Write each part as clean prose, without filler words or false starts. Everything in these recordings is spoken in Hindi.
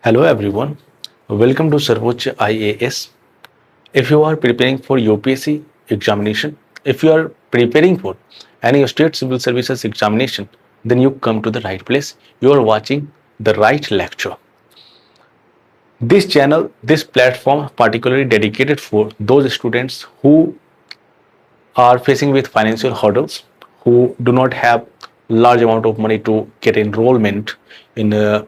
Hello everyone, welcome to Sarvoch IAS. If you are preparing for UPSC examination, if you are preparing for any state civil services examination, then you come to the right place. You are watching the right lecture. This channel, this platform particularly dedicated for those students who are facing with financial hurdles, who do not have large amount of money to get enrollment in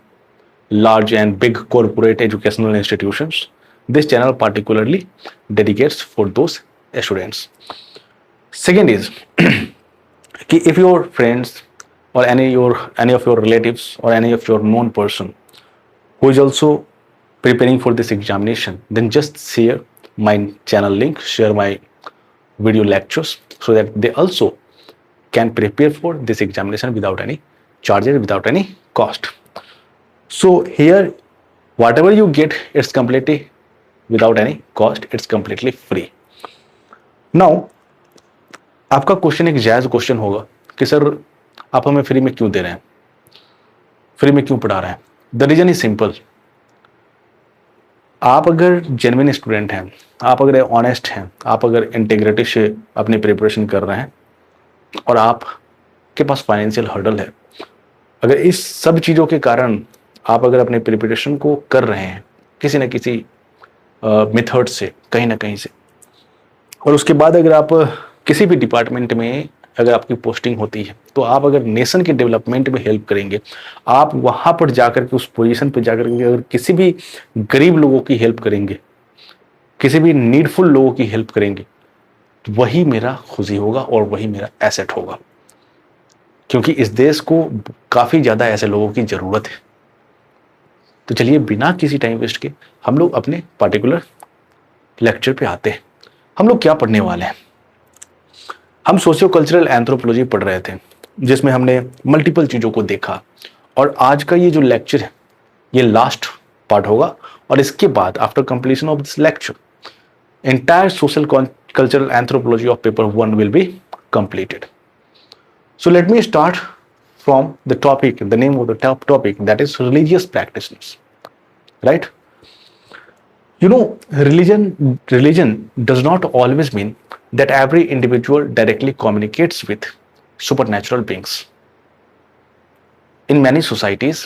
large and big corporate educational institutions. This channel particularly dedicates for those students. Second is कि if your friends or any of your relatives or any of your known person who is also preparing for this examination, then just share my channel link, share my video lectures so that they also can prepare for this examination without any charges, without any cost. So here, whatever you get, it's completely without any cost, it's completely free. Now, आपका क्वेश्चन एक जायज क्वेश्चन होगा कि सर आप हमें फ्री में क्यों दे रहे हैं, फ्री में क्यों पढ़ा रहे हैं? The reason is simple. आप अगर जेन्युइन स्टूडेंट हैं, आप अगर ऑनेस्ट हैं, आप अगर इंटेग्रिटी से अपनी प्रिपरेशन कर रहे हैं और आपके पास फाइनेंशियल हर्डल है, अगर इस सब चीज़ों के कारण आप अगर अपने प्रिपरेशन को कर रहे हैं किसी न किसी मेथड से, कहीं ना कहीं से, और उसके बाद अगर आप किसी भी डिपार्टमेंट में अगर आपकी पोस्टिंग होती है, तो आप अगर नेशन के डेवलपमेंट में हेल्प करेंगे, आप वहाँ पर जाकर के उस पोजीशन पर जाकर के अगर किसी भी गरीब लोगों की हेल्प करेंगे, किसी भी नीडफुल लोगों की हेल्प करेंगे, तो वही मेरा खुशी होगा और वही मेरा एसेट होगा, क्योंकि इस देश को काफ़ी ज़्यादा ऐसे लोगों की ज़रूरत है. तो चलिए बिना किसी टाइम वेस्ट के हम लोग अपने पार्टिकुलर लेक्चर पे आते हैं. हम लोग क्या पढ़ने वाले हैं? हम सोशियो कल्चरल एंथ्रोपोलॉजी पढ़ रहे थे, जिसमें हमने मल्टीपल चीज़ों को देखा, और आज का ये जो लेक्चर है ये लास्ट पार्ट होगा, और इसके बाद after completion of this lecture entire social cultural anthropology of paper 1 will be completed. So let me start from the topic, the name of the top topic, that is religious practitioners, right? You know, religion does not always mean that every individual directly communicates with supernatural beings. In many societies,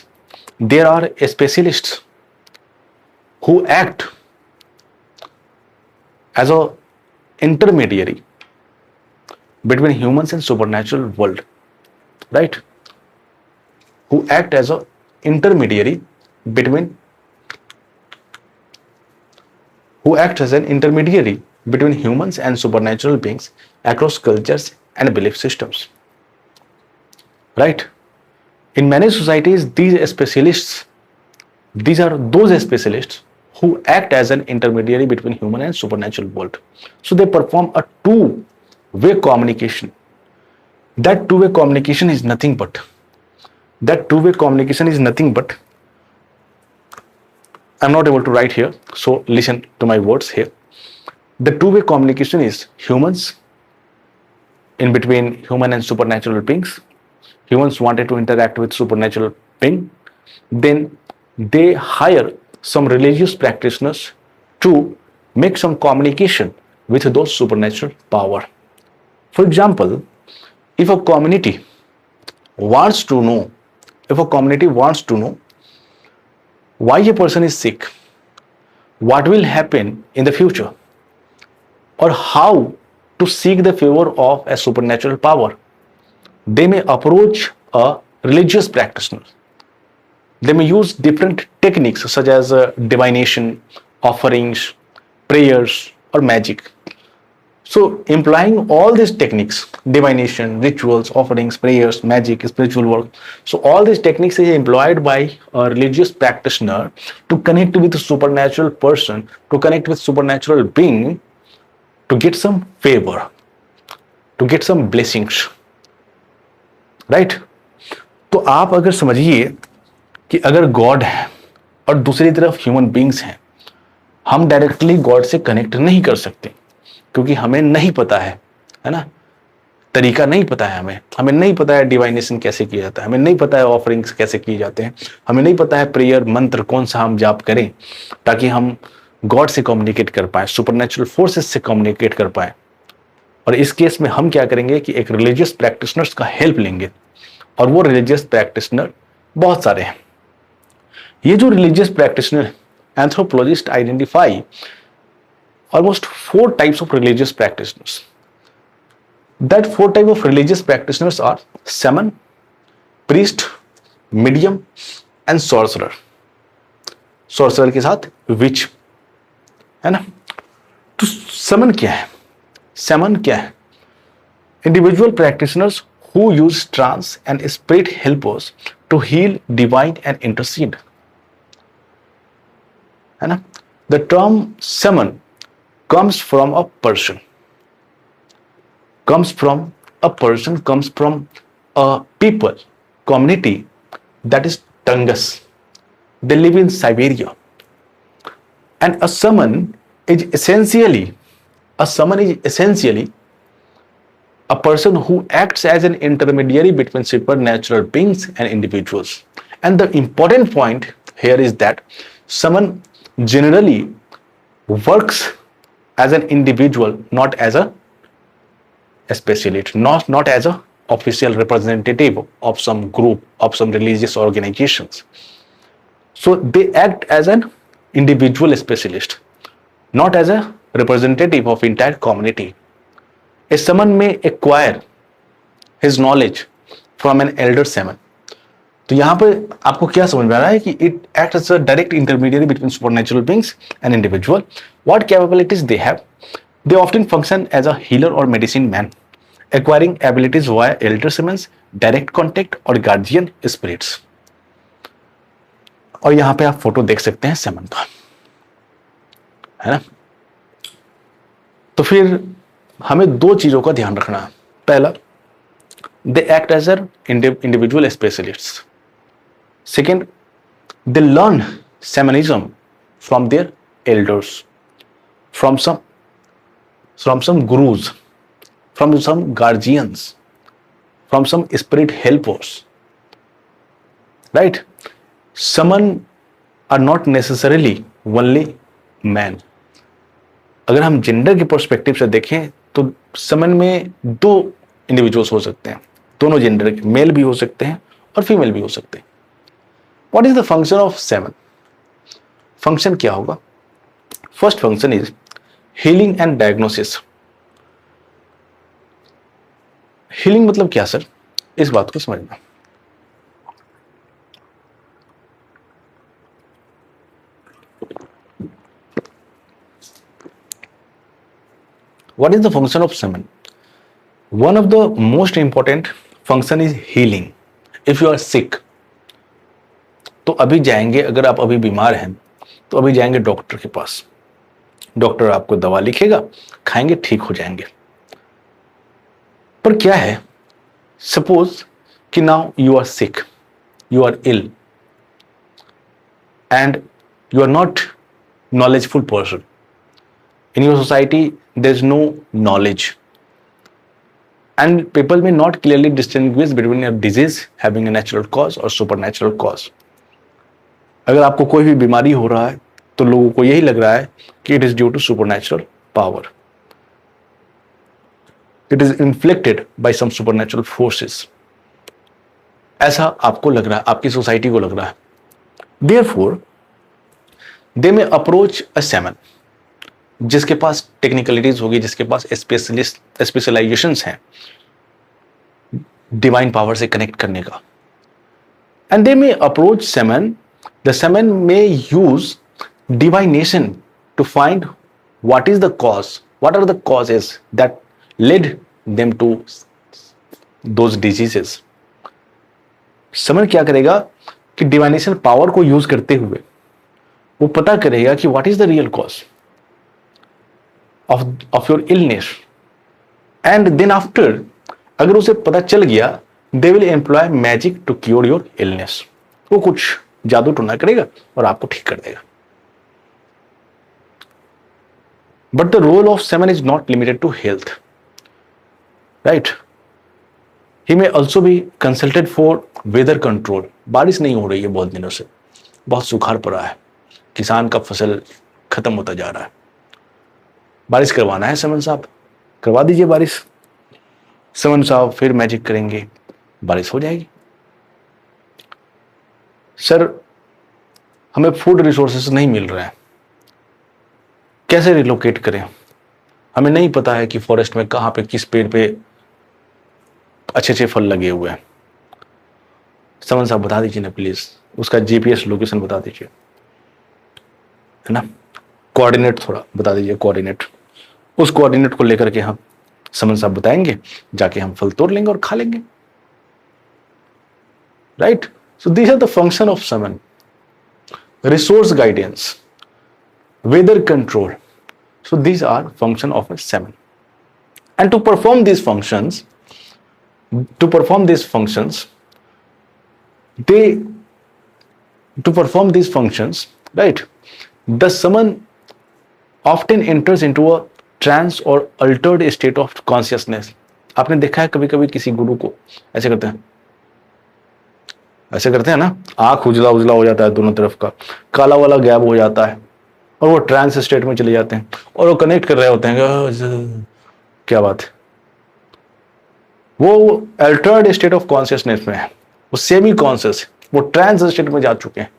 there are specialists who act as a intermediary between humans and supernatural world, right? Who act as a intermediary between humans and supernatural beings across cultures and belief systems, right? In many societies, these are those specialists who act as an intermediary between human and supernatural world. So they perform a two-way communication. That two-way communication is nothing but I'm not able to write here, so listen to my words here. The two-way communication is humans in between human and supernatural beings. Humans wanted to interact with supernatural being, then they hire some religious practitioners to make some communication with those supernatural power. For example, if a community wants to know why a person is sick, what will happen in the future, or how to seek the favor of a supernatural power, they may approach a religious practitioner. They may use different techniques such as divination, offerings, prayers, or magic. So employing all these techniques, divination, rituals, offerings, prayers, magic, spiritual work, so all these techniques is employed by a religious practitioner to connect with a supernatural person, to connect with supernatural being, to get some favor, to get some blessings, right? तो आप अगर समझिए कि अगर गॉड है और दूसरी तरफ ह्यूमन बींग्स हैं, हम डायरेक्टली गॉड से कनेक्ट नहीं कर सकते, क्योंकि हमें नहीं पता है ना, तरीका नहीं पता है, हमें नहीं पता है डिवाइनेशन कैसे किया जाता है, हमें नहीं पता है ऑफरिंग्स कैसे किए जाते हैं, हमें नहीं पता है प्रेयर मंत्र कौन सा हम जाप करें ताकि हम गॉड से कम्युनिकेट कर पाए, सुपरनेचुरल फोर्सेस से कम्युनिकेट कर पाए। और इस केस में हम क्या करेंगे कि एक रिलीजियस प्रैक्टिशनर्स का हेल्प लेंगे, और वो रिलीजियस प्रैक्टिशनर बहुत सारे हैं। ये जो religious practitioner, anthropologist identify almost 4 types of religious practitioners. That 4 types of religious practitioners are shaman, priest, medium and sorcerer. Sorcerer के साथ witch, है ना। तो shaman क्या है? shaman क्या है? Individual practitioners who use trance and spirit helpers to heal, divine and intercede, है ना। The term shaman comes from a person, comes from a people community that is Tungus. They live in Siberia, and a shaman is essentially a person who acts as an intermediary between supernatural beings and individuals. And the important point here is that shaman generally works as an individual, not as a specialist, not as a official representative of some group, of some religious organizations. So they act as an individual specialist, not as a representative of entire community. A shaman may acquire his knowledge from an elder shaman. तो यहाँ पे आपको क्या समझ में आ रहा है कि it acts as a direct intermediary between supernatural beings and individual. What capabilities they have? They often function as a healer or medicine man, acquiring abilities via elder shamans, direct contact और guardian spirits. और यहाँ पे आप फोटो देख सकते हैं shaman का, है ना। तो फिर हमें 2 चीजों का ध्यान रखना है। पहला, they act as an individual specialists. Second, they learn shamanism from their elders, from some gurus, from some guardians, from some spirit helpers, right? Shaman are not necessarily only men. अगर हम जेंडर के पर्सपेक्टिव से देखें तो shaman में 2 इंडिविजुअल्स हो सकते हैं, दोनों जेंडर के, मेल भी हो सकते हैं और फीमेल भी हो सकते हैं। What is the function of shaman? Function क्या होगा? First function is healing and diagnosis. Healing मतलब क्या सर? इस बात को समझना। What is the function of shaman? One of the most important function is healing. If you are sick, तो अभी जाएंगे, अगर आप अभी बीमार हैं तो अभी जाएंगे डॉक्टर के पास, डॉक्टर आपको दवा लिखेगा, खाएंगे, ठीक हो जाएंगे। पर क्या है, सपोज कि now you are sick, you are ill and you are not knowledgeable person. In your society, there is no knowledge, and people may not clearly distinguish between a disease having a natural cause or supernatural cause. अगर आपको कोई भी बीमारी हो रहा है तो लोगों को यही लग रहा है कि it is due to supernatural power. It is inflicted by some supernatural forces. ऐसा आपको लग रहा है, आपकी सोसाइटी को लग रहा है. Therefore, they may approach a shaman, जिसके पास टेक्निकलिटीज होगी, जिसके पास स्पेशलाइजेशंस हैं डिवाइन पावर से कनेक्ट करने का. And they may approach shaman. The shaman may use divination to find what is the cause, what are the causes that led them to those diseases. shaman क्या करेगा कि डिवाइनेशन पावर को यूज करते हुए वो पता करेगा कि what is the real cause of your illness, and then after अगर उसे पता चल गया, they will employ magic to cure your illness. वो कुछ जादू टोना करेगा और आपको ठीक कर देगा. But the role of shaman is not limited to health, right? He may also be consulted for weather control. बारिश नहीं हो रही है बहुत दिनों से, बहुत सुखाड़ पड़ा है, किसान का फसल खत्म होता जा रहा है, बारिश करवाना है समन साहब, करवा दीजिए बारिश। समन साहब फिर मैजिक करेंगे, बारिश हो जाएगी। सर हमें फूड रिसोर्सेस नहीं मिल रहे हैं, कैसे रिलोकेट करें, हमें नहीं पता है कि फॉरेस्ट में कहां पे किस पेड़ पे अच्छे अच्छे फल लगे हुए हैं। समन साहब बता दीजिए ना प्लीज, उसका जीपीएस लोकेशन बता दीजिए, है ना, कोऑर्डिनेट थोड़ा बता दीजिए, कोऑर्डिनेट। उस कोऑर्डिनेट को लेकर के हम समन साहब बताएंगे, जाके हम फल तोड़ लेंगे और खा लेंगे। Right, so these are the function of shaman: resource guidance, weather control. So these are function of a semen. And to perform these functions, right, the semen often enters into a trance or altered state of consciousness. आपने देखा है कभी कभी किसी गुरु को ऐसे करते हैं, ऐसे करते हैं ना, आंख उजला उजला हो जाता है, दोनों तरफ का काला वाला गैप हो जाता है, और वो ट्रांस स्टेट में चले जाते हैं और वो कनेक्ट कर रहे होते हैं, क्या बात है, वो अल्टर्ड स्टेट ऑफ कॉन्शियसनेस में है, वो सेमी कॉन्शियस, वो ट्रांस स्टेट में जा चुके हैं।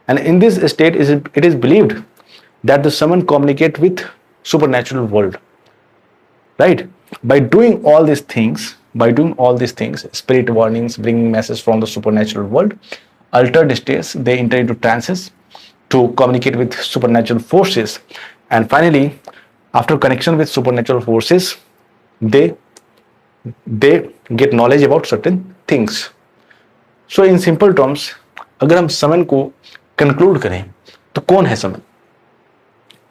And in this state it is believed that the shaman communicate with supernatural world. Right, by doing all these things, spirit warnings, bringing messages from the supernatural world, altered states, they enter into trances to communicate with supernatural forces, and finally after connection with supernatural forces, they get knowledge about certain things. So in simple terms, अगर हम समन को कंक्लूड करें तो कौन है समन?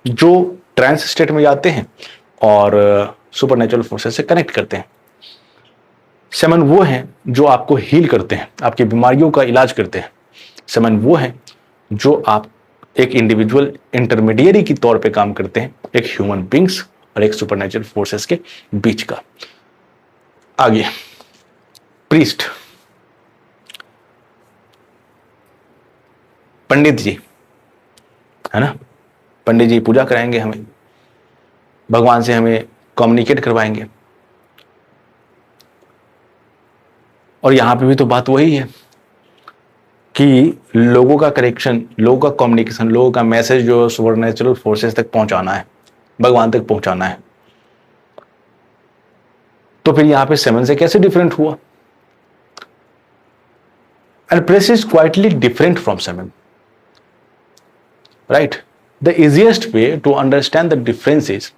जो ट्रांस स्टेट में जाते हैं और सुपरनेचुरल फोर्सेस से कनेक्ट करते हैं। समन वो हैं जो आपको हील करते हैं, आपकी बीमारियों का इलाज करते हैं। समन वो हैं जो आप एक इंडिविजुअल इंटरमीडिएरी की तौर पे काम करते हैं, एक ह्यूमन बींग्स और एक सुपरनेचुरल फोर्सेस के बीच का। आगे प्रीस्ट, पंडित जी, है ना, पंडित जी पूजा कराएंगे हमें, भगवान से हमें कम्युनिकेट करवाएंगे। और यहां पे भी तो बात वही है कि लोगों का कनेक्शन, लोगों का कम्युनिकेशन, लोगों का मैसेज जो सुपरनेचुरल फोर्सेस तक पहुंचाना है, भगवान तक पहुंचाना है। तो फिर यहां पे सेवन से कैसे डिफरेंट हुआ? And priest is quietly different from shaman. Right, the easiest way to understand the difference is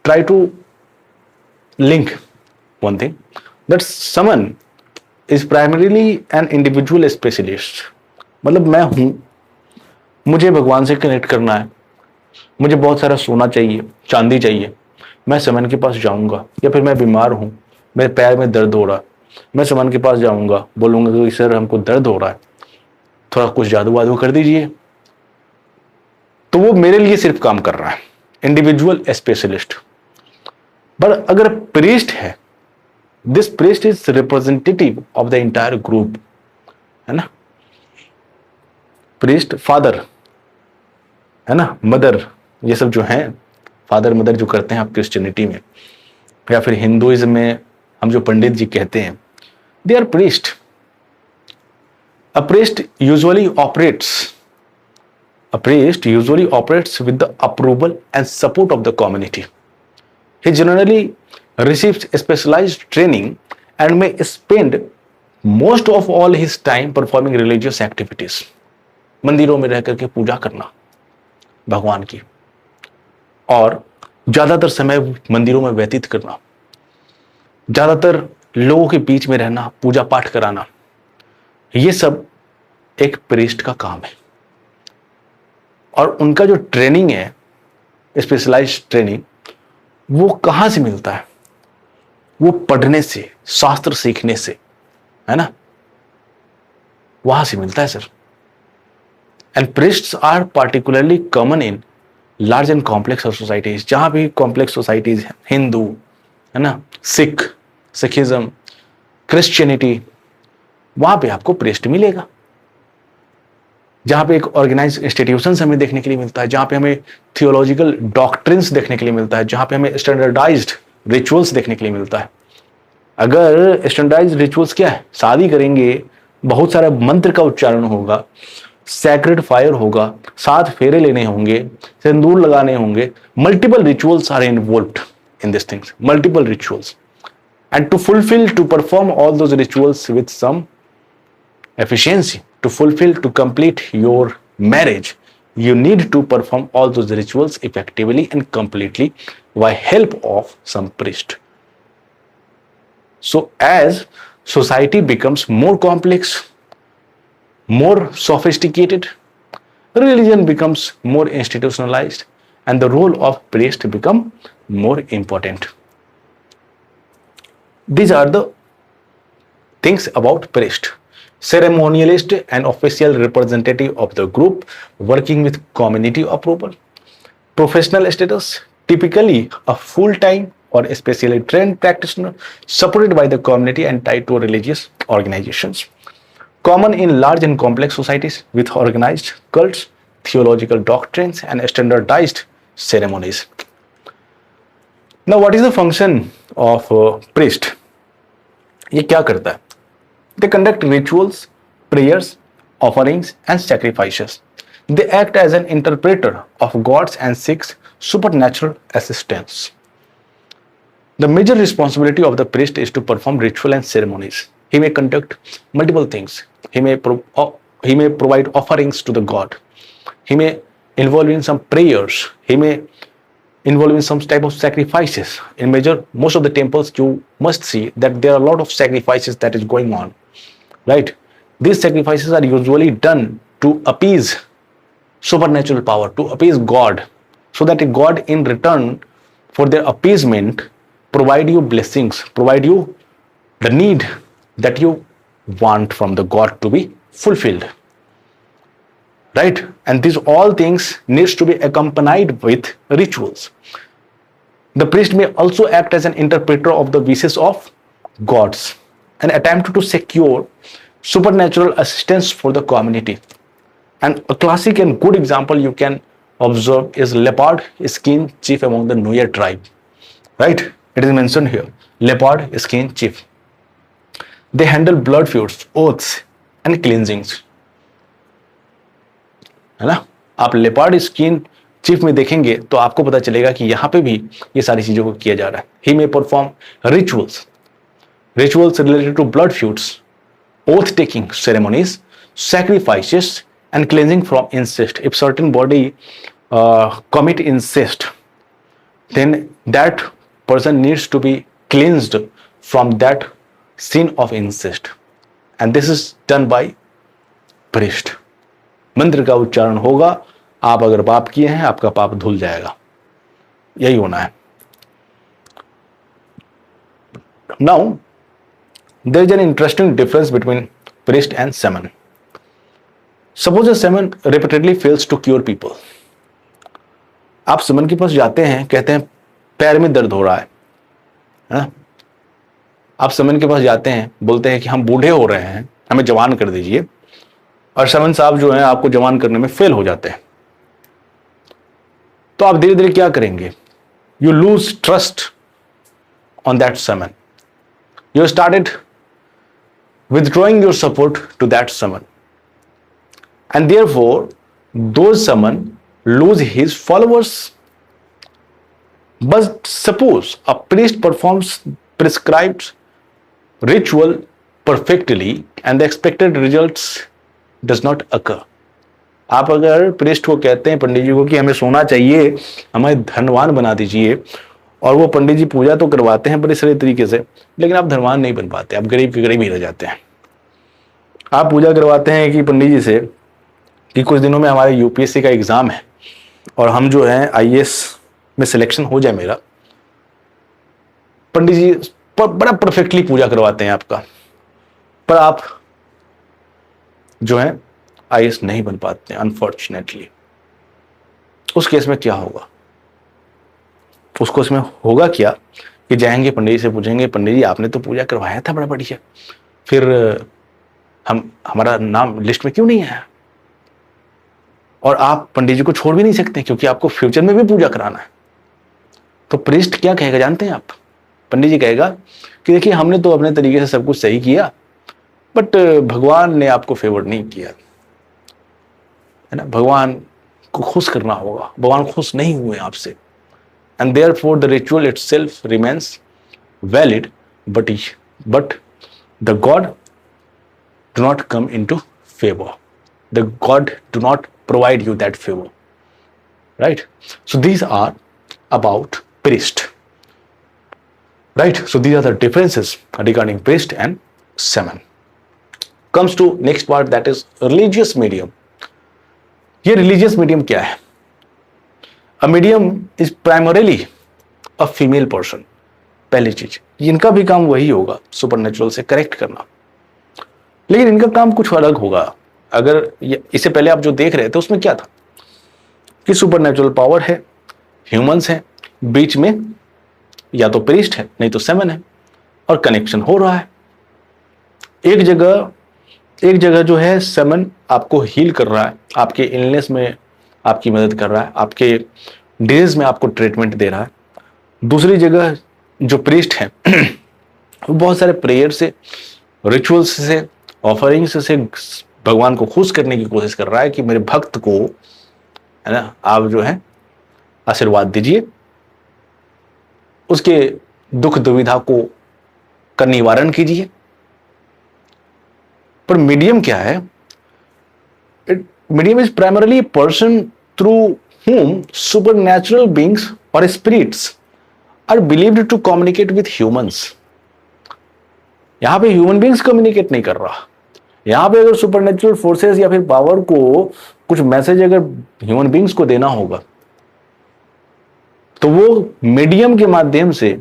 try to link one thing, that someone is primarily an individual specialist. मतलब मैं हूं, मुझे भगवान से कनेक्ट करना है, मुझे बहुत सारा सोना चाहिए, चांदी चाहिए, मैं समन के पास जाऊंगा। या फिर मैं बीमार हूं, मेरे पैर में दर्द हो रहा है, मैं समन के पास जाऊंगा, बोलूंगा कि सर हमको दर्द हो रहा है, थोड़ा कुछ जादू वादू कर दीजिए। तो वो मेरे लिए सिर्फ काम कर रहा है, इंडिविजुअल स्पेशलिस्ट। पर अगर प्रीस्ट है, this priest is representative of the entire group, है ना। प्रीस्ट फादर, है ना, मदर, ये सब जो हैं, फादर मदर जो करते हैं आप क्रिश्चियनिटी में या फिर हिंदुइज्म में हम जो पंडित जी कहते हैं, they are priest. A priest usually operates with the approval and support of the community. He generally receives specialized training and may spend most of all his time performing religious activities. मंदिरों में रह करके पूजा करना भगवान की, और ज्यादातर समय मंदिरों में व्यतीत करना, ज्यादातर लोगों के बीच में रहना, पूजा पाठ कराना, ये सब एक प्रीस्ट का काम है। और उनका जो ट्रेनिंग है, स्पेशलाइज्ड ट्रेनिंग, वो कहां से मिलता है? वो पढ़ने से, शास्त्र सीखने से, है ना, वहां से मिलता है sir. And priests are particularly common in large and complex societies. जहां भी कॉम्प्लेक्स सोसाइटीज हैं, हिंदू, है ना, सिख, सिखिज्म, क्रिश्चियनिटी, वहां पे आपको प्रीस्ट मिलेगा, जहां पे एक ऑर्गेनाइज इंस्टीट्यूशन हमें देखने के लिए मिलता है, जहां पे हमें थियोलॉजिकल डॉक्ट्रिन्स देखने के लिए मिलता है, जहां पे हमें स्टैंडर्डाइज्ड रिचुअल्स देखने के लिए मिलता है। अगर स्टैंडर्डाइज्ड रिचुअल्स क्या है, शादी करेंगे, बहुत सारा मंत्र का उच्चारण होगा, सैक्रेड फायर होगा, 7 फेरे लेने होंगे, सिंदूर लगाने होंगे, multiple rituals are involved in this things, multiple rituals, and to perform all those rituals with some efficiency, to complete your marriage, you need to perform all those rituals effectively and completely by help of some priest. So as society becomes more complex, more sophisticated, religion becomes more institutionalized, and the role of priest become more important. These are the things about priest. Ceremonialist and official representative of the group working with community approval. Professional status, typically a full-time or especially trained practitioner supported by the community and tied to religious organizations. Common in large and complex societies with organized cults, theological doctrines and standardized ceremonies. Now, what is the function of priest? ये क्या करता है? They conduct rituals, prayers, offerings and sacrifices. They act as an interpreter of gods and seeks supernatural assistance. The major responsibility of the priest is to perform ritual and ceremonies. He may conduct multiple things. He may provide offerings to the god. He may involve in some prayers. He may involved in some type of sacrifices. In most of the temples, you must see that there are a lot of sacrifices that is going on, right? These sacrifices are usually done to appease supernatural power, to appease God, so that a God in return for their appeasement provide you blessings, provide you the need that you want from the God to be fulfilled, right? And these all things needs to be accompanied with rituals. The priest may also act as an interpreter of the wishes of gods and attempt to secure supernatural assistance for the community. And a classic and good example you can observe is leopard skin chief among the Nuer tribe, right? It is mentioned here, leopard skin chief. They handle blood feuds, oaths and cleansings. है ना? आप लेपर्ड स्किन चीफ में देखेंगे तो आपको पता चलेगा कि यहां पे भी ये सारी चीजों को किया जा रहा है. He may perform rituals related to blood feuds, oath taking ceremonies, sacrifices and cleansing from incest. If certain body commit incest, then that person needs to be cleansed from that sin of incest, and this is done by priest. मंत्र का उच्चारण होगा, आप अगर पाप किए हैं आपका पाप धुल जाएगा, यही होना है. Now there is an interesting difference between priest and shaman. Suppose a shaman repeatedly fails to cure people. आप shaman के पास जाते हैं, कहते हैं पैर में दर्द हो रहा है ना? आप shaman के पास जाते हैं, बोलते हैं कि हम बूढ़े हो रहे हैं, हमें जवान कर दीजिए, और shaman साहब जो हैं आपको जवान करने में फेल हो जाते हैं. तो आप धीरे धीरे क्या करेंगे? You lose trust on that shaman. You started withdrawing your support to that shaman, and therefore those shaman lose his followers. But suppose a priest performs prescribed ritual perfectly and the expected results does not occur. आप अगर प्रीस्ट को कहते हैं, पंडित जी को, कि हमें सोना चाहिए, हमें धनवान बना दीजिए, और वो पंडित जी पूजा तो करवाते हैं बड़े सारे तरीके से, लेकिन आप धनवान नहीं बन पाते, आप गरीब के गरीब ही रह जाते हैं. आप पूजा करवाते हैं कि पंडित जी से कि कुछ दिनों में हमारे यूपीएससी का एग्जाम है और हम जो है आईएएस में सिलेक्शन हो जाए मेरा. पंडित जी बड़ा परफेक्टली पूजा करवाते हैं आपका, पर आप जो है आईएएस नहीं बन पाते, अनफॉर्चुनेटली. उस केस में क्या होगा? उसको इसमें होगा क्या कि जाएंगे पंडित जी से पूछेंगे, पंडित जी आपने तो पूजा करवाया था बड़ा बढ़िया, फिर हमारा नाम लिस्ट में क्यों नहीं आया? और आप पंडित जी को छोड़ भी नहीं सकते क्योंकि आपको फ्यूचर में भी पूजा कराना है। तो प्रीस्ट क्या कहेगा जानते हैं आप? पंडित जी कहेगा कि देखिए हमने तो अपने तरीके से सब कुछ सही किया, बट भगवान ने आपको फेवर नहीं किया, है ना, भगवान को खुश करना होगा, भगवान खुश नहीं हुए आपसे, and therefore the ritual itself remains valid, but the God do not come into favour, the God do not provide you that favor, right? So these are about priest, right? So these are the differences regarding priest and shaman. Comes to next part, that is religious medium. ये religious medium क्या है? A medium is primarily a female person. पहली चीज, इनका भी काम वही होगा सुपरनेचुरल से करेक्ट करना, लेकिन इनका काम कुछ अलग होगा। अगर इससे पहले आप जो देख रहे थे उसमें क्या था कि सुपरनेचुरल पावर है, ह्यूमंस है, बीच में या तो प्रीस्ट है नहीं तो शैमन है, और कनेक्शन हो रहा है। एक जगह जो है शैमन आपको हील कर रहा है, आपके इलनेस में आपकी मदद कर रहा है, आपके डिजीज में आपको ट्रीटमेंट दे रहा है। दूसरी जगह जो प्रीस्ट है वो बहुत सारे प्रेयर से, रिचुअल्स से, ऑफरिंग्स से भगवान को खुश करने की कोशिश कर रहा है कि मेरे भक्त को, है ना, आप जो है आशीर्वाद दीजिए, उसके दुख दुविधा का निवारण कीजिए। पर मीडियम क्या है? Medium is primarily a person through whom supernatural beings or spirits are believed to communicate with humans. यहां पे ह्यूमन बींग्स कम्युनिकेट नहीं कर रहा। यहां पे अगर सुपरनेचुरल फोर्सेस या फिर पावर को कुछ मैसेज अगर ह्यूमन बींग्स को देना होगा तो वो मीडियम के माध्यम से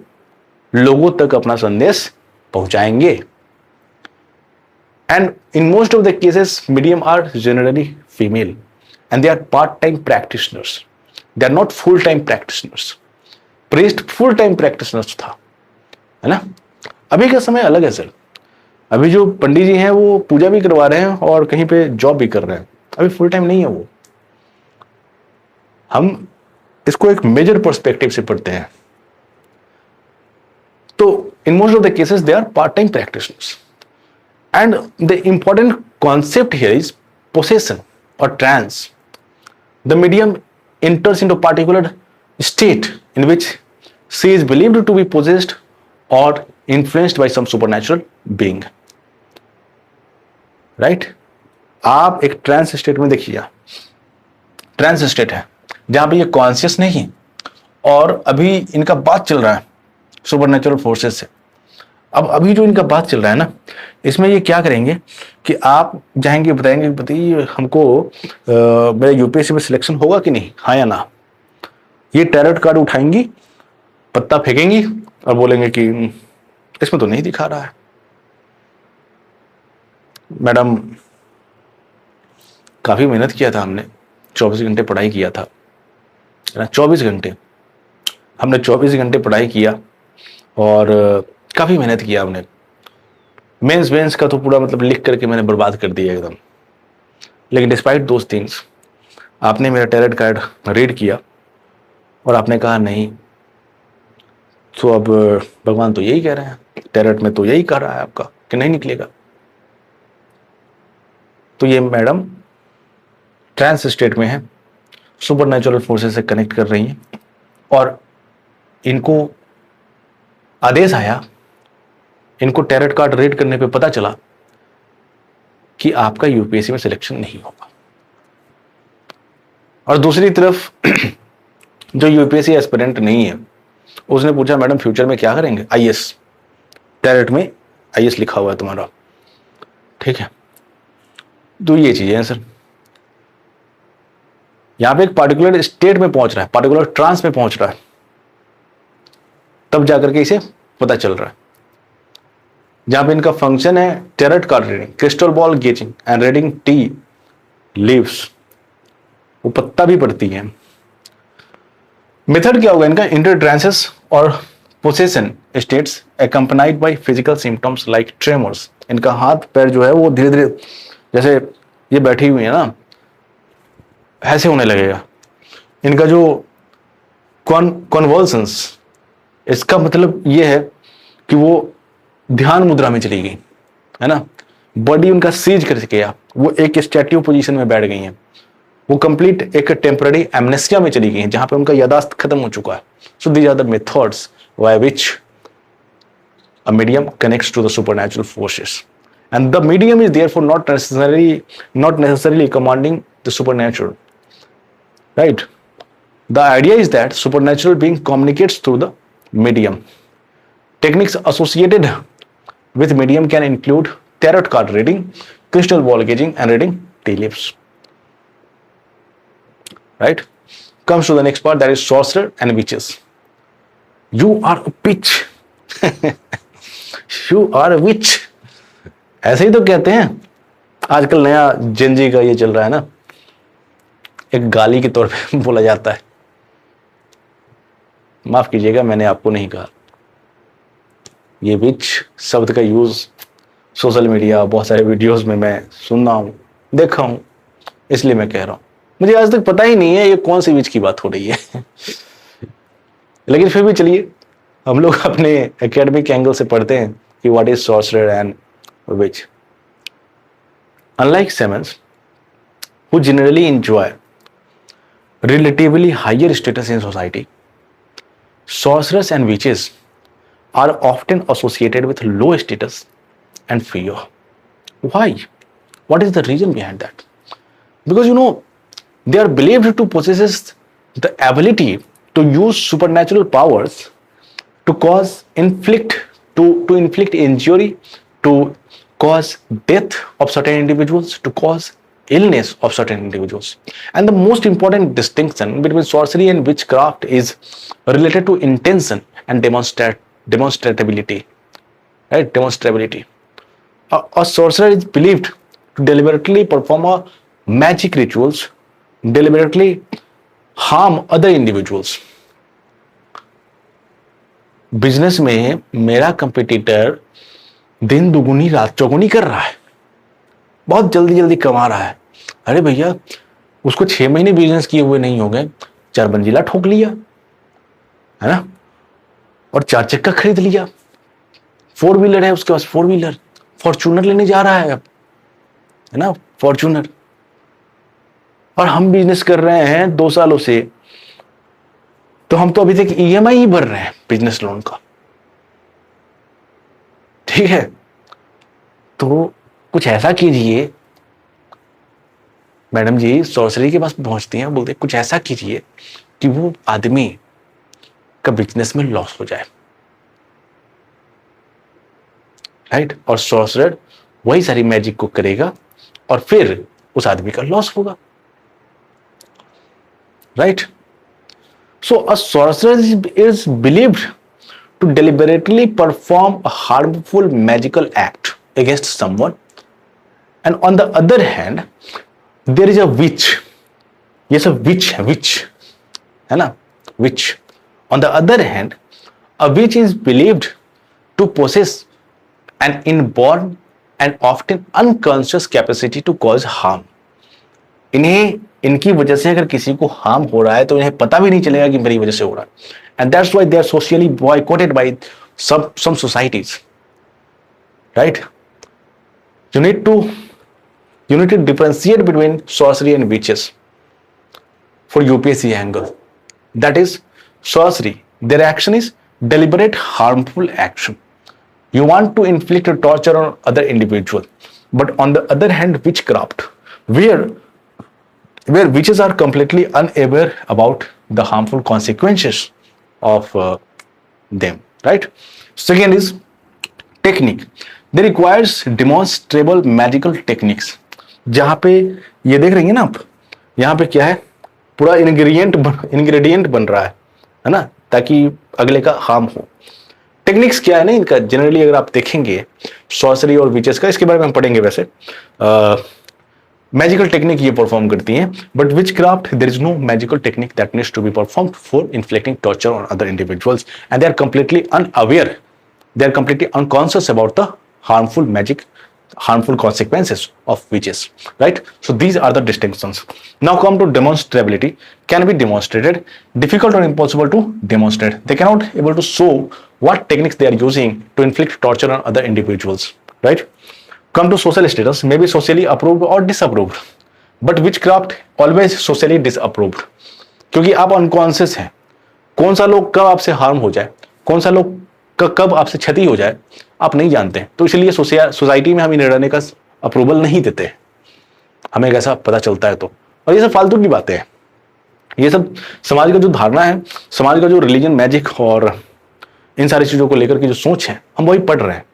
लोगों तक अपना संदेश पहुंचाएंगे। And in most of the cases medium are generally female and they are part time practitioners, they are not full time practitioners. Priest full time practitioners था, है ना। अभी का समय अलग है सर, अभी जो पंडित जी हैं वो पूजा भी करवा रहे हैं और कहीं पे जॉब भी कर रहे हैं, अभी फुल टाइम नहीं है वो। हम इसको एक मेजर पर्सपेक्टिव से पढ़ते हैं। तो in most of the cases they are part time practitioners and the important concept here is possession और trance. The medium enters into particular state in which she is believed to be possessed or influenced by some supernatural being, right? आप एक ट्रांस स्टेट में देखिए, ट्रांस स्टेट है जहां पे ये कॉन्शियस नहीं और अभी इनका बात चल रहा है सुपरनेचुरल फोर्सेस से। अब अभी जो इनका बात चल रहा है ना, इसमें ये क्या करेंगे कि आप जाएंगे बताएंगे बताइए हमको मेरे यूपीएससी में सिलेक्शन होगा कि नहीं, हाँ या ना। ये टैरोट कार्ड उठाएंगी, पत्ता फेंकेंगी और बोलेंगे कि इसमें तो नहीं दिखा रहा है। मैडम काफी मेहनत किया था हमने, 24 घंटे पढ़ाई किया था, 24 घंटे हमने 24 घंटे पढ़ाई किया और काफी मेहनत किया हमने। मेंस का तो पूरा मतलब लिख करके मैंने बर्बाद कर दिया एकदम। लेकिन डिस्पाइट दोस थिंग्स आपने मेरा टैरोट कार्ड रीड किया और आपने कहा नहीं, तो अब भगवान तो यही कह रहे हैं, टैरोट में तो यही कह रहा है आपका कि नहीं निकलेगा। तो ये मैडम ट्रांस स्टेट में है, सुपरनेचुरल फोर्सेस से कनेक्ट कर रही हैं और इनको आदेश आया, इनको टैरोट कार्ड रीड करने पे पता चला कि आपका यूपीएससी में सिलेक्शन नहीं होगा। और दूसरी तरफ जो यूपीएससी एस्पिरेंट नहीं है उसने पूछा मैडम फ्यूचर में क्या करेंगे, आईएएस, टैरोट में आईएएस लिखा हुआ है तुम्हारा, ठीक है। तो ये चीजें हैं सर, यहां पे एक पार्टिकुलर स्टेट में पहुंच रहा है, पार्टिकुलर ट्रांस में पहुंच रहा है, तब जाकर के इसे पता चल रहा है। जहां पे इनका फंक्शन है tarot card reading, crystal ball gazing and reading tea leaves, वो पत्ता भी पड़ती है। मेथड क्या होगा इनका, इंटर ट्रांसेस और possession states accompanied by physical symptoms like tremors. इनका हाथ पैर जो है वो धीरे धीरे, जैसे ये बैठी हुई है ना, ऐसे होने लगेगा। इनका जो कॉन्वल्सन्स, इसका मतलब ये है कि वो ध्यान मुद्रा में चली गई है ना, बॉडी उनका सीज कर गया, वो एक स्टैट्यू पोजीशन में बैठ गई हैं, वो कंप्लीट एक टेम्पररी एमनेस्टिया में चली गई हैं जहां पे उनका यादाश्त खत्म हो चुका है। So these are the methods by which a medium connects to the supernatural forces, and the medium is therefore not necessarily commanding the supernatural, right? The idea is that supernatural being communicates through the medium. Techniques associated with medium can include tarot card reading, crystal ball gauging, and reading tea leaves, right? Comes to the next part, that is sorcerer and witches. You are a witch. You are a witch. ऐसे ही तो कहते हैं, आजकल नया जेनजी का ये चल रहा है ना, एक गाली के तौर पे बोला जाता है। माफ कीजिएगा, मैंने आपको नहीं कहा। ये विच शब्द का यूज सोशल मीडिया, बहुत सारे वीडियोस में मैं सुनना हूं, देखा हूं, इसलिए मैं कह रहा हूं। मुझे आज तक पता ही नहीं है ये कौन सी विच की बात हो रही है। लेकिन फिर भी चलिए, हम लोग अपने एकेडमिक एंगल से पढ़ते हैं कि what is sorcerer and witch. Unlike shamans who generally enjoy relatively higher status in society, sorcerers and witches are often associated with low status and fear. Why? What is the reason behind that? Because they are believed to possess the ability to use supernatural powers to inflict injury, to cause death of certain individuals, to cause illness of certain individuals. And the most important distinction between sorcery and witchcraft is related to intention and demonstrability. Right? Demonstrability. A sorcerer is believed to deliberately perform a magic rituals, deliberately harm other individuals. Business में मेरा कंपटीटर दिन दुगुनी रात चौगुनी कर रहा है, बहुत जल्दी जल्दी कमा रहा है। अरे भैया, उसको 6 महीने बिजनेस किए हुए नहीं हो गए, 4 मंजिला ठोक लिया है ना, और 4 चक्का खरीद लिया, 4 व्हीलर है उसके पास, 4 व्हीलर, फॉर्च्यूनर लेने जा रहा है अब, है ना, फॉर्च्यूनर। और हम बिजनेस कर रहे हैं 2 सालों से, तो हम तो अभी तक ईएमआई ही भर रहे हैं बिजनेस लोन का। ठीक है, तो कुछ ऐसा कीजिए। मैडम जी सॉर्सरी के पास पहुंचती हैं, बोलते कुछ ऐसा कीजिए कि वो आदमी का बिजनेस में लॉस हो जाए, राइट? और सॉर्सरर वही सारी मैजिक को करेगा और फिर उस आदमी का लॉस होगा, right? So a sorcerer is believed to deliberately perform a harmful magical act against someone, and on the other hand, there is a witch. Yes, a witch, है ना, witch. On the other hand, a witch is believed to possess an inborn and often unconscious capacity to cause harm. इनकी वजह से अगर किसी को हार्म हो रहा है तो इन्हें पता भी नहीं चलेगा कि मेरी वजह से हो रहा है, and that's why they are socially boycotted by some societies, right? You need to differentiate between sorcery and witches for UPSC angle. That is sorcery, their action is deliberate harmful action. You want to inflict a torture on other individual. But on the other hand, witchcraft, where witches are completely unaware about the harmful consequences of them, right? Second is technique. They requires demonstrable magical techniques. जहां पे ये देख रही है ना आप, यहाँ पे क्या है, पूरा इंग्रेडिएंट बन रहा है ना, ताकि अगले का हार्म हो। टेक्निक्स क्या है ना इनका, जनरली अगर आप देखेंगे सॉर्सरी और विचेस का, इसके बारे में हम पढ़ेंगे वैसे, मैजिकल टेक्निक ये परफॉर्म करती हैं, but witchcraft there is no magical technique that needs to be performed for inflicting torture on other individuals and they are completely unaware, they are completely unconscious about the harmful consequences of witches, right? So these are the distinctions. Now come to demonstrability. Can be demonstrated, difficult or impossible to demonstrate. They cannot able to show what techniques they are using to inflict torture on other individuals, right? Come to social status, may be socially approved or disapproved, but witchcraft always socially disapproved, क्योंकि आप अनकॉन्शियस हैं, कौन सा लोग कब आपसे हार्म हो जाए, कौन सा लोग कब आपसे क्षति हो जाए आप नहीं जानते, तो इसलिए सोसाइटी में हम इन्हें रहने का अप्रूवल नहीं देते, हमें कैसा पता चलता है तो। और ये सब फालतू की बातें हैं, ये सब समाज का जो धारणा है, समाज का जो रिलीजन, मैजिक और इन सारी चीजों को लेकर की जो सोच है, हम वही पढ़ रहे हैं,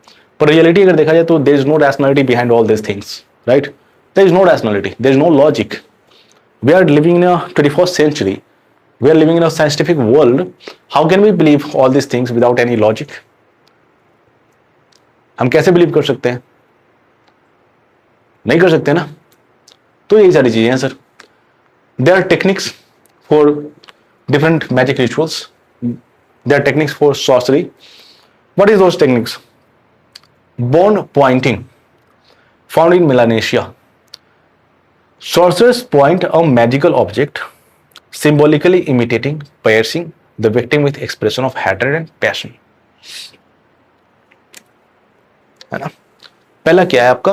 पर रियलिटी अगर देखा जाए तो there is no rationality behind all this things, right? There is no rationality, there is no logic. We are living in a 21st century. We are living in a scientific world. How can we believe all these things without any logic? हम कैसे बिलीव कर सकते हैं? नहीं कर सकते ना। तो यही सारी चीजें हैं sir. There are techniques for different magic rituals. There are techniques for sorcery. What is those techniques? Bone pointing, found in Melanesia. Sorcerers point a magical object, symbolically imitating, piercing the victim with expression of hatred and passion. है ना? पहला क्या है आपका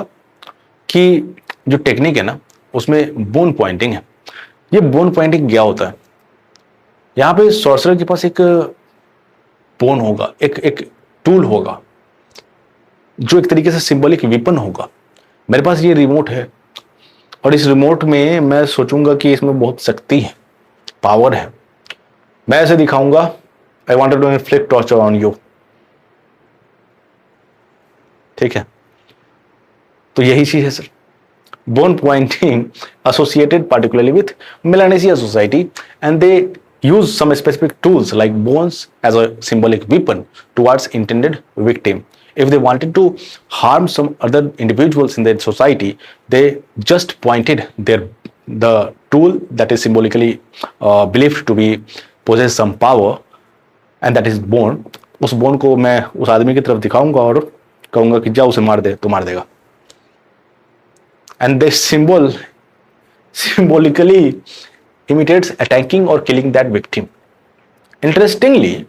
कि जो टेक्निक है ना उसमें बोन पॉइंटिंग है। ये बोन पॉइंटिंग क्या होता है? यहां पे सॉर्सरर के पास एक बोन होगा, एक टूल होगा जो एक तरीके से सिंबॉलिक वेपन होगा। मेरे पास ये रिमोट है और इस रिमोट में मैं सोचूंगा कि इसमें बहुत शक्ति है, पावर है, मैं ऐसे दिखाऊंगा, I wanted to inflict torture on you, ठीक है? तो यही चीज है sir, bone pointing associated particularly with Melanesia society and they use some specific tools like bones as a symbolic weapon towards intended victim. If they wanted to harm some other individuals in their society, they just pointed the tool that is symbolically believed to be possess some power, and that is bone. उस bone को मैं उस आदमी की तरफ दिखाऊंगा और कहूंगा कि जा उसे मार दे, तो मार देगा। And this symbol symbolically imitates attacking or killing that victim. Interestingly,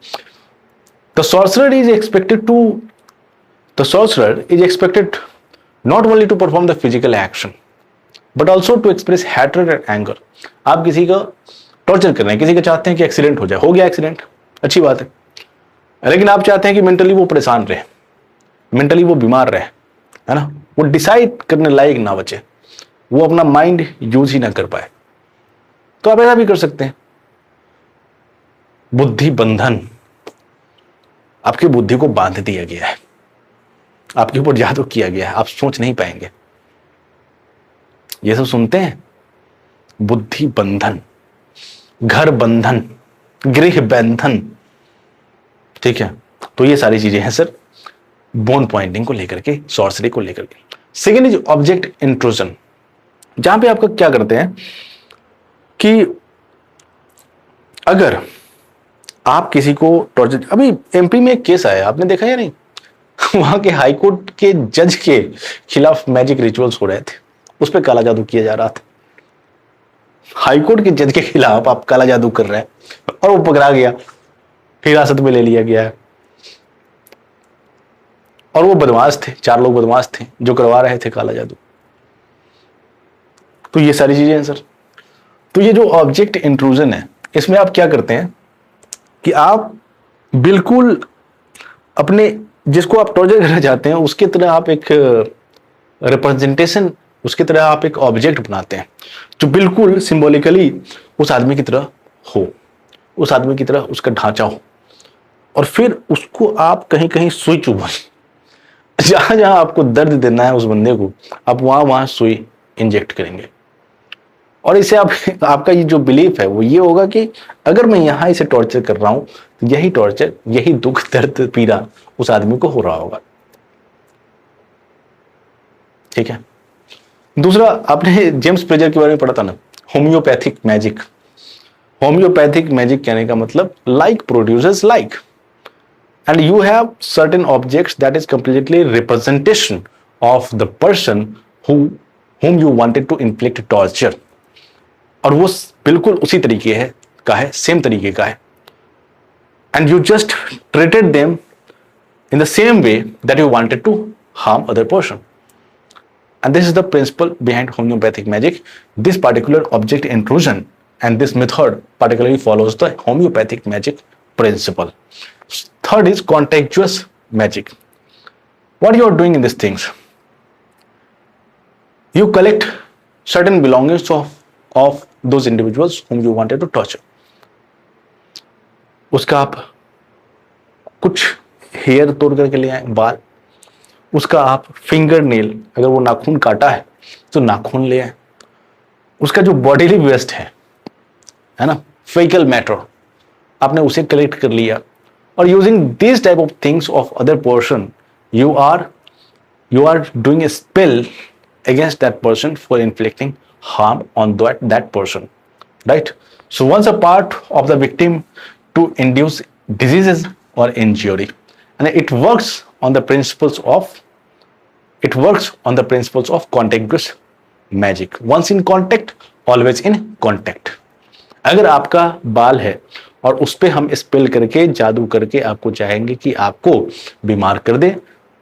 the sorcerer is expected not only to perform the physical action but also to express hatred and anger. आप किसी का टॉर्चर कर रहे हैं, किसी का चाहते हैं कि एक्सीडेंट हो जाए, हो गया एक्सीडेंट, अच्छी बात है, लेकिन आप चाहते हैं कि मेंटली वो परेशान रहे, मेंटली वो बीमार रहे, है ना, वो डिसाइड करने लायक ना बचे, वो अपना माइंड यूज ही ना कर पाए, तो आप ऐसा भी कर सकते हैं। बुद्धि बंधन, आपकी बुद्धि को बांध दिया गया है, आपके ऊपर जादू किया गया है, आप सोच नहीं पाएंगे। ये सब सुनते हैं, बुद्धि बंधन, घर बंधन, गृह बंधन, ठीक है? तो ये सारी चीजें हैं सर बोन पॉइंटिंग को लेकर के, सॉर्सरी को लेकर के। सेकेंड इज ऑब्जेक्ट इंट्रूजन, जहां पे आपका क्या करते हैं कि अगर आप किसी को टॉर्चर, अभी एमपी में एक केस आया, आपने देखा या नहीं? वहां के हाईकोर्ट के जज के खिलाफ मैजिक रिचुअल्स हो रहे थे, उस पर काला जादू किया जा रहा था। हाईकोर्ट के जज के खिलाफ आप काला जादू कर रहे हैं और वो पकड़ा गया, हिरासत में ले लिया गया है, और वो बदमाश थे, 4 लोग बदमाश थे जो करवा रहे थे काला जादू। तो ये सारी चीजें हैं सर। तो ये जो ऑब्जेक्ट इंट्रूजन है, इसमें आप क्या करते हैं कि आप बिल्कुल अपने जिसको आप टॉर्चर करना चाहते हैं उसके तरह आप एक रिप्रेजेंटेशन, उसकी तरह आप एक ऑब्जेक्ट बनाते हैं जो बिल्कुल सिंबॉलिकली उस आदमी की तरह हो, उस आदमी की तरह उसका ढांचा हो, और फिर उसको आप कहीं कहीं सुई चुभा, जहां जहां आपको दर्द देना है उस बंदे को, आप वहां वहां सुई इंजेक्ट करेंगे। और इसे आपका ये जो बिलीफ है वो ये होगा कि अगर मैं यहां इसे टॉर्चर कर रहा हूं तो यही टॉर्चर, यही दुख, दर्द, पीड़ा उस आदमी को हो रहा होगा, ठीक है? दूसरा, आपने जेम्स प्रेजर के बारे में पढ़ा था ना, होम्योपैथिक मैजिक। होम्योपैथिक मैजिक कहने का मतलब like producers like, and you have certain objects that is completely representation of the person whom you wanted to inflict torture, और वो बिल्कुल उसी तरीके है सेम तरीके का है, and you just treated them in the same way that you wanted to harm other person. And this is the principle behind homeopathic magic. This particular object intrusion and this method particularly follows the homeopathic magic principle. Third is contagious magic. What you are doing in these things? You collect certain belongings of those individuals whom you wanted to torture. उसका आप कुछ हेयर तोड़ करके ले आए, बाल, उसका आप फिंगर नेल, अगर वो नाखून काटा है तो नाखून ले आए, उसका जो बॉडीली वेस्ट है ना, फेकल मैटर, आपने उसे कलेक्ट कर लिया, और using this type of things of other person you are doing a spell against that person for inflicting harm on that person, right? So once a part of the victim to induce diseases or injury, and it works on the principles of contagious magic. Once in contact, always in contact. अगर आपका बाल है और उस पर हम स्पेल करके जादू करके आपको चाहेंगे कि आपको बीमार कर दे,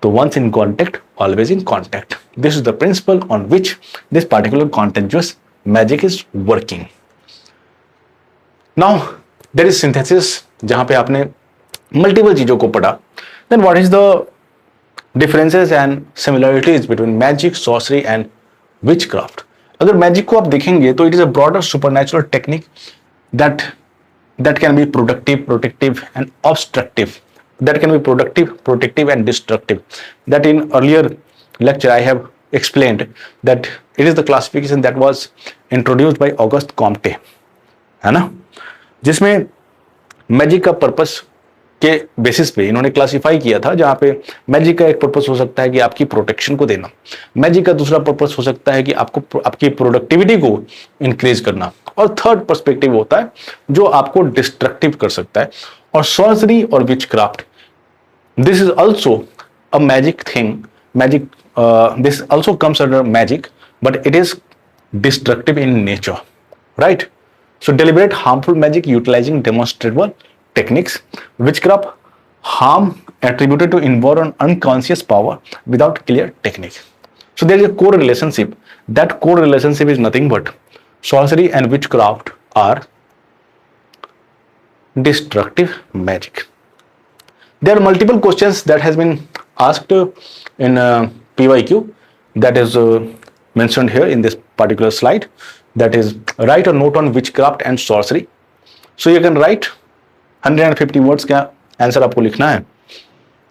तो once in contact, always in contact. This is the principle on which this particular contagious magic is working. Now there is synthesis, जहां पे आपने मल्टीपल चीजों को पढ़ा. Then what is the differences and similarities between magic, sorcery and witchcraft? अगर मैजिक को आप देखेंगे तो it is a broader supernatural technique that can be productive, protective and obstructive. That can be productive, protective and destructive. That in earlier lecture I have explained that it is the classification that was introduced by Auguste Comte, है ना, जिसमें मैजिक का पर्पस के बेसिस पे इन्होंने क्लासिफाई किया था, जहां पे मैजिक का एक पर्पस हो सकता है कि आपकी प्रोटेक्शन को देना, मैजिक का दूसरा पर्पस हो सकता है कि आपको आपकी प्रोडक्टिविटी को इंक्रीज करना, और थर्ड पर्सपेक्टिव होता है जो आपको डिस्ट्रक्टिव कर सकता है. और सॉर्सरी और witchcraft, this is also a magic thing. Magic, this also comes under magic, but it is destructive in nature, right? So deliberate harmful magic utilizing demonstrable techniques. Witchcraft, harm attributed to involve an unconscious power without clear technique. So there is a core relationship. That core relationship is nothing but sorcery and witchcraft are destructive magic. There are multiple questions that has been asked in PYQ, that is mentioned here in this particular slide. That is, write a note on witchcraft and sorcery. So you can write 150 words का आंसर आपको लिखना है.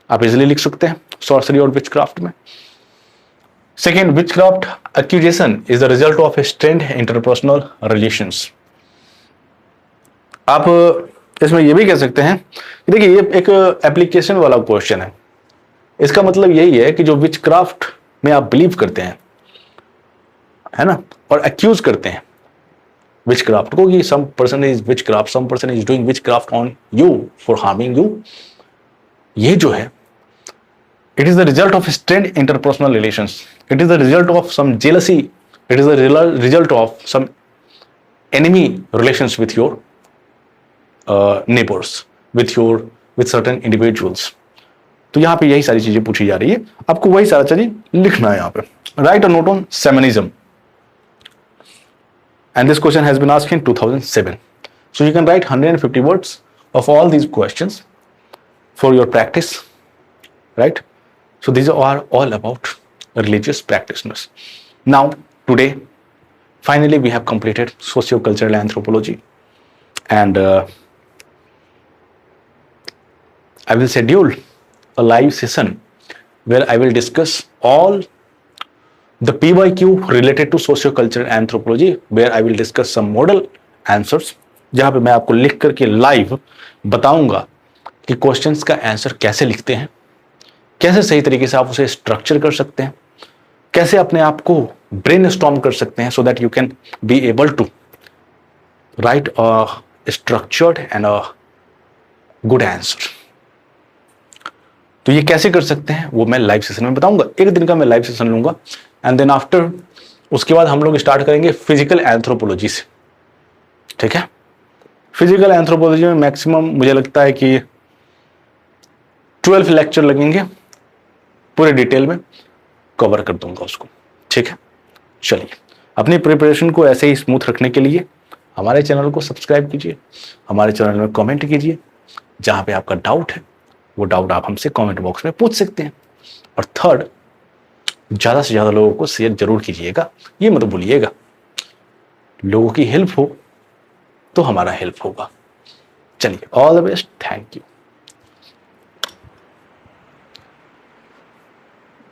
आप इजिली लिख सकते हैं sorcery और witchcraft में. Second, witchcraft accusation is the result of a strained interpersonal relations. आप इसमें ये भी कह सकते हैं कि देखिए ये एक एप्लीकेशन वाला क्वेश्चन है. इसका मतलब यही है कि जो विचक्राफ्ट में आप बिलीव करते हैं, है ना, और एक्यूज करते हैं विचक्राफ्ट को कि some person is witchcraft, some person is doing witchcraft on you for harming you, ये जो है it is the result of strained interpersonal relations, it is the result of some jealousy, it is the result of some enemy relations with your neighbors, with certain individuals. तो यहां पे यही सारी चीजें पूछी जा रही है, आपको वही सारा चीजें लिखना है यहां पे. Write a note on shamanism, and this question has been asked in 2007. So you can write 150 words of all these questions for your practice, right? So these are all about religious practitioners. Now today finally we have completed socio-cultural anthropology, and I will schedule a live session where I will discuss all the PYQ related to socio-cultural anthropology, where I will discuss some model answers, जहां पे मैं आपको लिख करके लाइव बताऊंगा कि क्वेश्चंस का आंसर कैसे लिखते हैं, कैसे सही तरीके से आप उसे स्ट्रक्चर कर सकते हैं, कैसे अपने आप को ब्रेन स्टॉर्म कर सकते हैं so that you can be able to write a structured and a good answer. तो ये कैसे कर सकते हैं वो मैं लाइव सेशन में बताऊंगा। एक दिन का मैं लाइव सेशन लूंगा एंड देन आफ्टर उसके बाद हम लोग स्टार्ट करेंगे फिजिकल एंथ्रोपोलॉजी से। ठीक है, फिजिकल एंथ्रोपोलॉजी में मैक्सिमम मुझे लगता है कि 12 लेक्चर लगेंगे, पूरे डिटेल में कवर कर दूंगा उसको। ठीक है, चलिए अपनी प्रिपरेशन को ऐसे ही स्मूथ रखने के लिए हमारे चैनल को सब्सक्राइब कीजिए, हमारे चैनल में कमेंट कीजिए, जहां पे आपका डाउट है वो डाउट आप हमसे कमेंट बॉक्स में पूछ सकते हैं। और थर्ड, ज्यादा से ज्यादा लोगों को शेयर जरूर कीजिएगा, ये मत भूलिएगा। लोगों की हेल्प हो तो हमारा हेल्प होगा। चलिए, all the best, thank you.